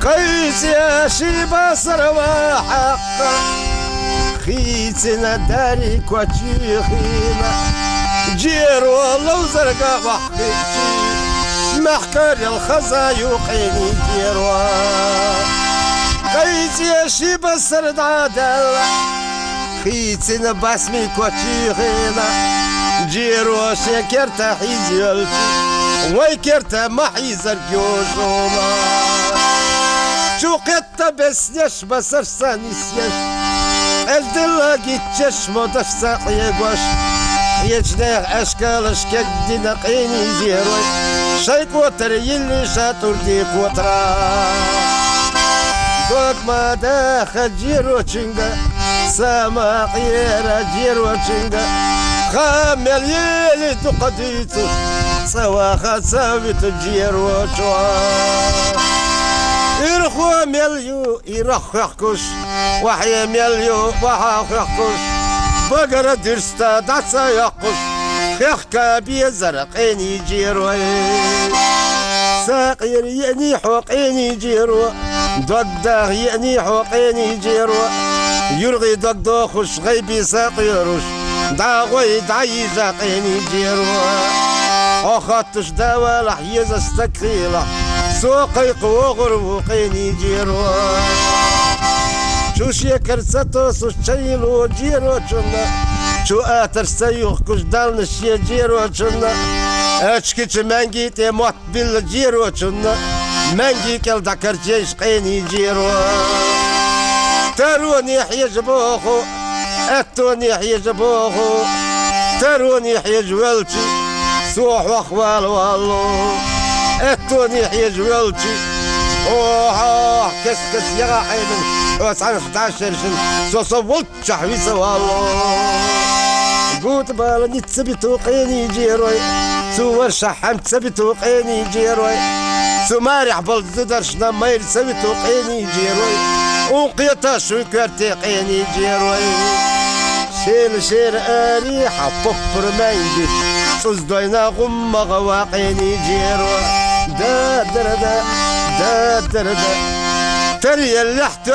خيت يا شي بصر وحق خيتنا دارك وتشيخينا جير والله وزرقا وحكيتي محكر الخزا يوقيني جيروا خيت يا شي بصر دعادل خيتنا باسمي كوتشيخينا جيروا شكرت حيزيلتي ويكرت محيزر جوجوما شو قطة بس نش بصر سانيسيش الدلا جيتش مدش ساقي قوش يجناح اشكال شكك دي نقيني جيروي شيك وتر يلي شاتور ديك وترا دوك ما داخل جيرو تشنغا سما قيرا جيرو تشنغا خامل يلي تقديتو سواخا ساويت جيرو تشوا إرخو مليو إرخ يحكش وحيا مليو وحاخ يحكش بقرة درستا دعسا يحكش خيخكا بيزرقيني جيروي ساقير يعني حوقيني جيرو دقداغ يعني حوقيني جيرو يرغي دقدوخش غيبي ساقيروش داغوي دعي جاقيني جيرو أخطش داوى لحيز استكخيلة سوقي قوغر وقيني جيرو شو شيكر ستوس وشيلو جيرو جنة شو آتر سيوخ كش دالن الشي جيرو جنة اشكيش مانجي تيموت بال جيرو جنة مانجي كل دكر جيش قيني جيرو تروني حيجبوخو اتوني حيجبوخو تروني حيجولتي سوح واخوال والله اتوني حيجولتي اوه كس كس يا حيمن وسعين 11 سن صوت شحويسه والله قوت بالني تثبتو قيني جيروي صور شحم تثبتو قيني جيروي سمارح بلدرشنا ما يثبتو قيني جيروي وقيتا شو كرتي قيني جيروي شير اريحه بوبر مانجي صدينا غم غواقيني جيروي دا دردا دا دردا تري اللحت